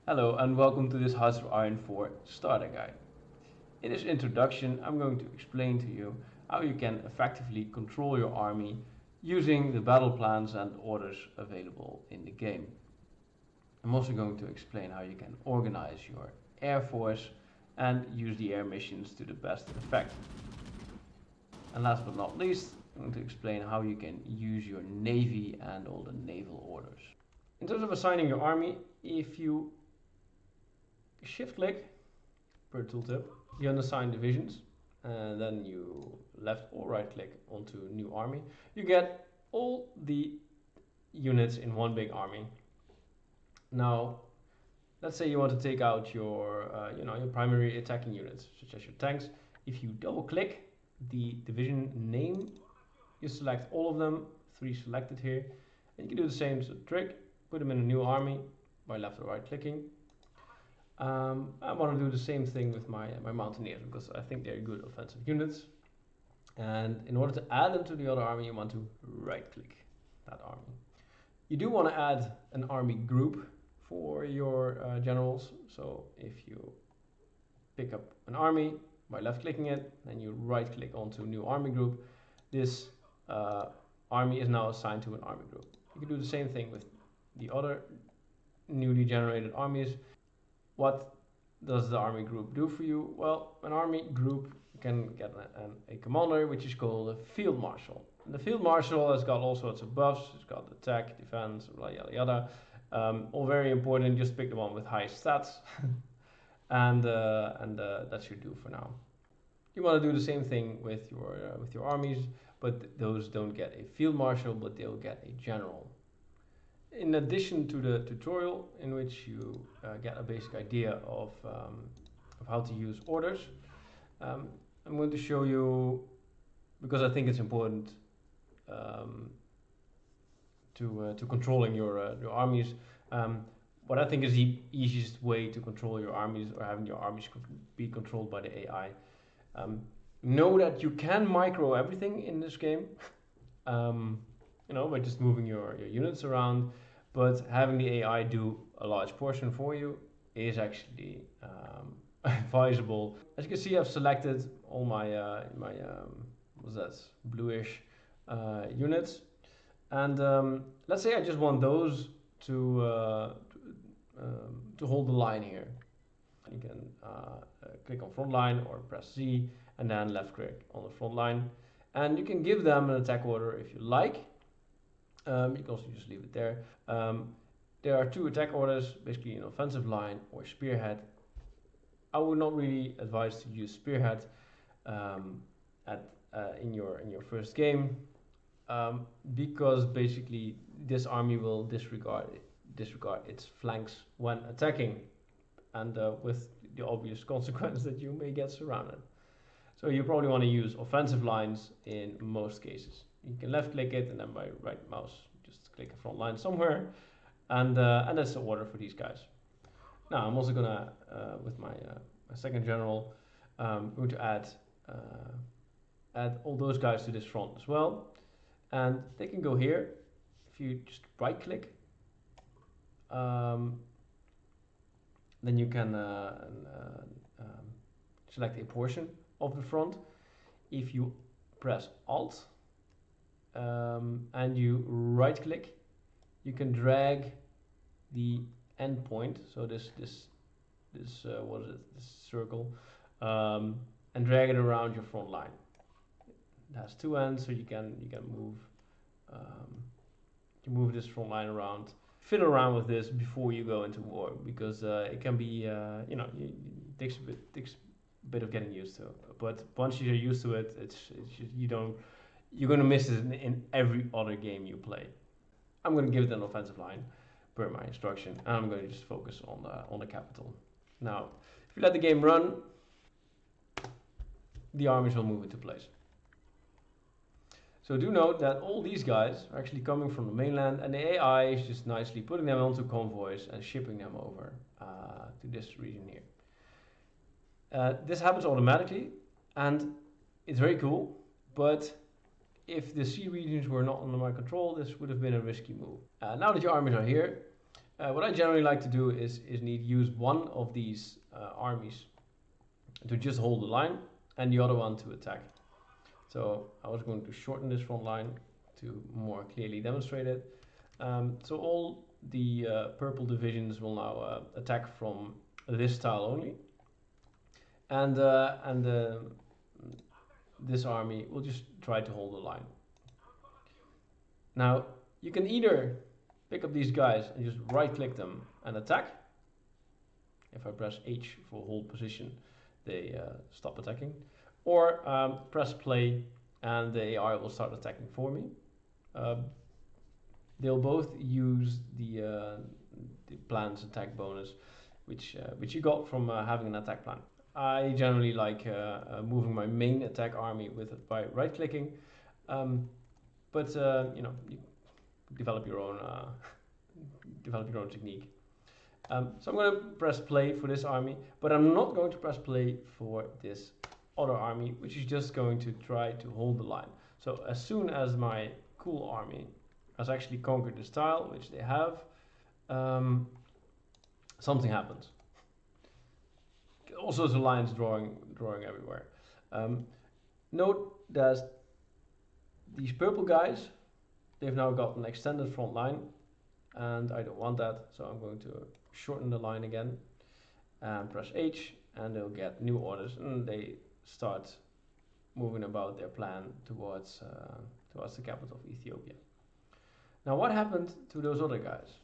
Hello and welcome to this HOI4 starter guide. In this introduction, I'm going to explain to you how you can effectively control your army using the battle plans and orders available in the game. I'm also going to explain how you can organize your Air Force and use the air missions to the best effect. And last but not least, I'm going to explain how you can use your Navy and all the naval orders. In terms of assigning your army, if you shift click per tooltip, you unassign divisions, and then you left or right click onto new army. You get all the units in one big army. Now, let's say you want to take out your primary attacking units, such as your tanks. If you double click the division name, you select all of them, 3 selected here, and you can do the same trick, put them in a new army by left or right clicking. I want to do the same thing with my mountaineers because I think they're good offensive units. And in order to add them to the other army, you want to right click that army. You do want to add an army group for your generals. So if you pick up an army by left clicking it, then you right click onto new army group, this army is now assigned to an army group. You can do the same thing with the other newly generated armies. What does the army group do for you? Well, an army group can get a commander, which is called a field marshal. And the field marshal has got all sorts of buffs. It's got attack, defense, yada yada. All very important. Just pick the one with high stats, and that should do for now. You want to do the same thing with your armies, but those don't get a field marshal, but they'll get a general. In addition to the tutorial, in which you get a basic idea of how to use orders, I'm going to show you, because I think it's important to controlling your armies, what I think is the easiest way to control your armies, or having your armies be controlled by the AI. Know that you can micro everything in this game. By just moving your units around, but having the AI do a large portion for you is actually advisable. As you can see, I've selected all my what's that, bluish units, and let's say I just want those to hold the line here. You can click on front line or press Z and then left click on the front line, and you can give them an attack order if you like. You can also just leave it there. There are 2 attack orders, basically an offensive line or spearhead. I would not really advise to use spearhead in your first game, because basically this army will disregard its flanks when attacking, and with the obvious consequence that you may get surrounded. So you probably want to use offensive lines in most cases. You can left click it and then by right mouse just click a front line somewhere, and that's the order for these guys. Now I'm also gonna with my second general, going to add all those guys to this front as well, and they can go here. If you just right click, then you can select a portion of the front. If you press Alt and you right click, you can drag the end point, so this what is it, this circle, and drag it around your front line. It has 2 ends, so you can move this front line around, fiddle around with this before you go into war, because it can be it takes a bit of getting used to, but once you're used to it, it's just, you're going to miss it in every other game you play. I'm going to give it an offensive line per my instruction, and I'm going to just focus on the capital. Now, if you let the game run, the armies will move into place. So do note that all these guys are actually coming from the mainland, and the AI is just nicely putting them onto convoys and shipping them over to this region here. This happens automatically, and it's very cool, but if the sea regions were not under my control, this would have been a risky move. Now that your armies are here, What I generally like to do is use one of these armies to just hold the line and the other one to attack. So I was going to shorten this front line to more clearly demonstrate it. So all the purple divisions will now attack from this tile only, and this army will just try to hold the line. Now you can either pick up these guys and just right click them and attack. If I press H for hold position, they stop attacking, or press play and the AI will start attacking for me. They'll both use the plan's attack bonus, which you got from having an attack plan. I generally like moving my main attack army with it by right clicking, but you know, you develop your own technique. So I'm going to press play for this army, but I'm not going to press play for this other army, which is just going to try to hold the line. So as soon as my cool army has actually conquered this tile, which they have, something happens. All sorts of lines drawing everywhere. Note that these purple guys, they've now got an extended front line, and I don't want that, so I'm going to shorten the line again and press H, and they'll get new orders, and they start moving about their plan towards the capital of Ethiopia. Now what happened to those other guys?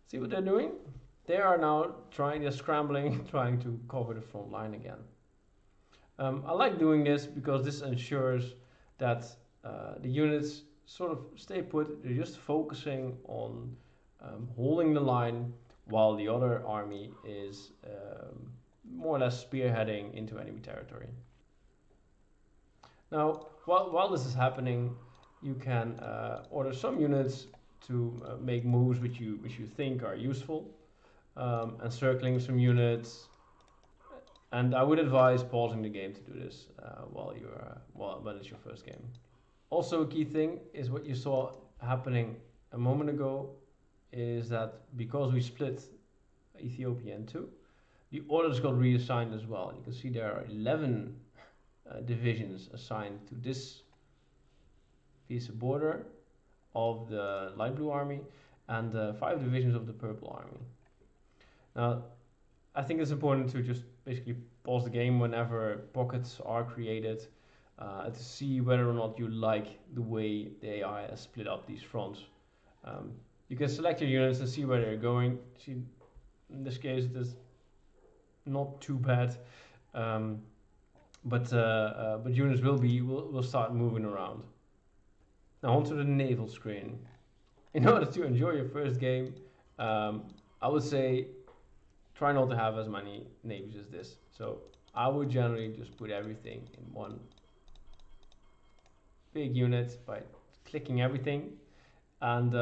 See what they're doing? They are now they're scrambling, trying to cover the front line again. I like doing this because this ensures that the units sort of stay put. They're just focusing on holding the line while the other army is more or less spearheading into enemy territory. Now, while this is happening, you can order some units to make moves which you think are useful, and circling some units. And I would advise pausing the game to do this when it's your first game. Also, a key thing is what you saw happening a moment ago, is that because we split Ethiopia in two, the orders got reassigned as well. You can see there are 11 divisions assigned to this piece of border of the light blue army, and 5 divisions of the purple army. Now, I think it's important to just basically pause the game whenever pockets are created to see whether or not you like the way the AI has split up these fronts. You can select your units and see where they're going. See, in this case, it is not too bad, but units will start moving around. Now onto the naval screen. In order to enjoy your first game, I would say try not to have as many navies as this. So I would generally just put everything in one big unit by clicking everything and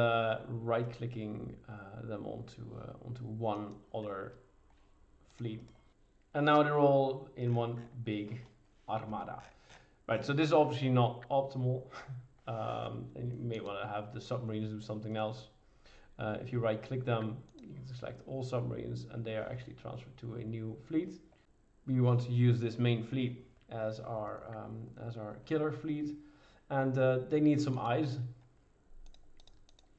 right clicking them onto one other fleet. And now they're all in one big armada. Right, so this is obviously not optimal. And you may want to have the submarines do something else. If you right click them, you can select all submarines and they are actually transferred to a new fleet. We want to use this main fleet as our killer fleet, and they need some eyes.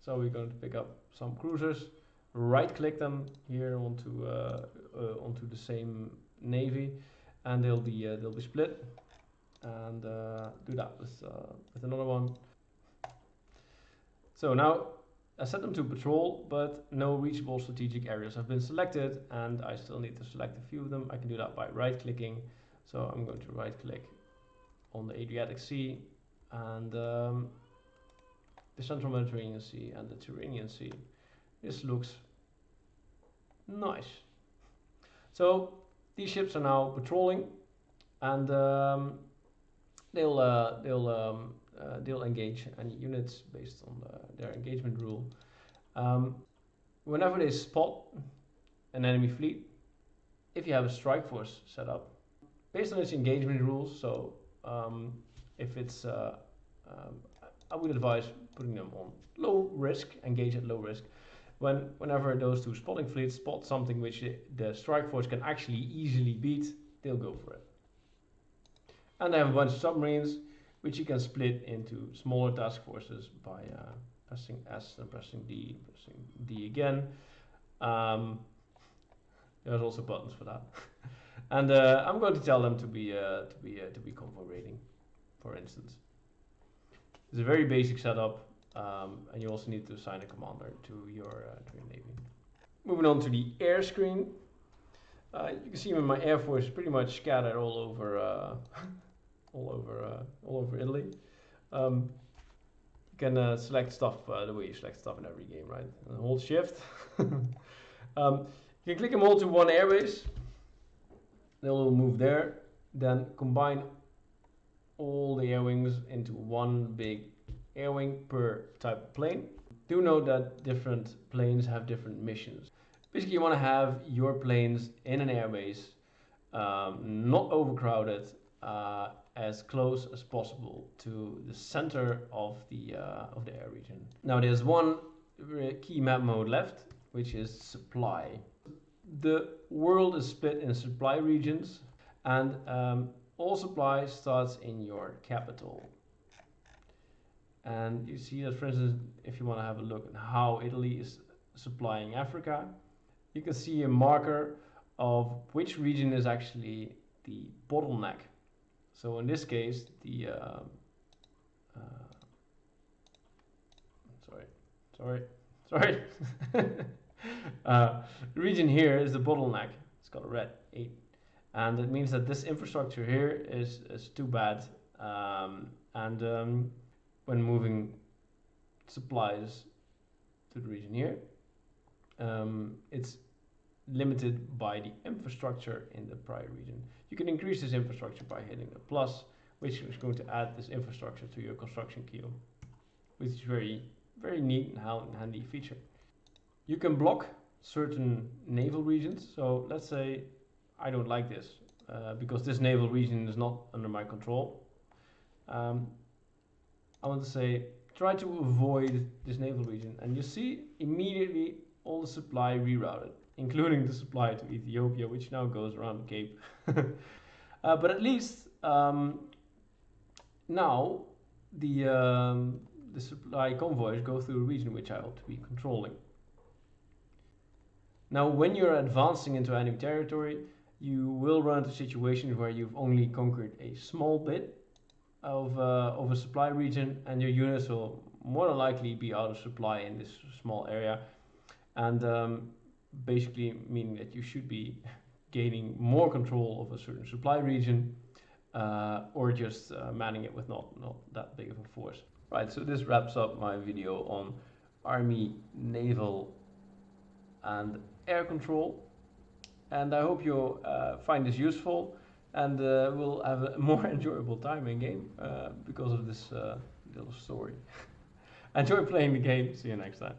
So we're going to pick up some cruisers, right click them here onto the same navy, and they'll be split. And do that with another one. So now I set them to patrol, but no reachable strategic areas have been selected, and I still need to select a few of them. I can do that by right clicking. So I'm going to right click on the Adriatic Sea and the Central Mediterranean Sea and the Tyrrhenian Sea. This looks nice. So these ships are now patrolling, and they'll engage any units based on their engagement rule. Whenever they spot an enemy fleet, if you have a strike force set up, based on its engagement rules, so if it's, I would advise putting them on low risk, engage at low risk. Whenever those two spotting fleets spot something which the strike force can actually easily beat, they'll go for it. And they have a bunch of submarines, which you can split into smaller task forces by pressing S and pressing D again. There's also buttons for that. And I'm going to tell them to be convoy rating, for instance. It's a very basic setup, and you also need to assign a commander to your navy. Moving on to the air screen. You can see my Air Force is pretty much scattered all over Italy. You can select stuff the way you select stuff in every game, right? And hold Shift. You can click them all to one airbase. They'll move there. Then combine all the air wings into one big air wing per type of plane. Do note that different planes have different missions. Basically, you want to have your planes in an airbase, not overcrowded, as close as possible to the center of the air region. Now, there's one key map mode left, which is supply. The world is split in supply regions, and all supply starts in your capital. And you see that, for instance, if you want to have a look at how Italy is supplying Africa, you can see a marker of which region is actually the bottleneck. So in this case, the the region here is the bottleneck. It's got a red 8, and it means that this infrastructure here is too bad. When moving supplies to the region here, it's limited by the infrastructure in the prior region. You can increase this infrastructure by hitting the plus, which is going to add this infrastructure to your construction queue, which is very, very neat and handy feature. You can block certain naval regions. So let's say I don't like this because this naval region is not under my control. I want to say try to avoid this naval region, and you see immediately all the supply rerouted, including the supply to Ethiopia, which now goes around the Cape. But at least now the supply convoys go through a region which I ought to be controlling. Now, when you're advancing into enemy territory, you will run into situations where you've only conquered a small bit of a supply region, and your units will more than likely be out of supply in this small area, and basically meaning that you should be gaining more control of a certain supply region, or just manning it with not that big of a force. Right, so this wraps up my video on Army, Naval and Air Control, and I hope you find this useful, and we'll have a more enjoyable time in game because of this little story. Enjoy playing the game. See you next time.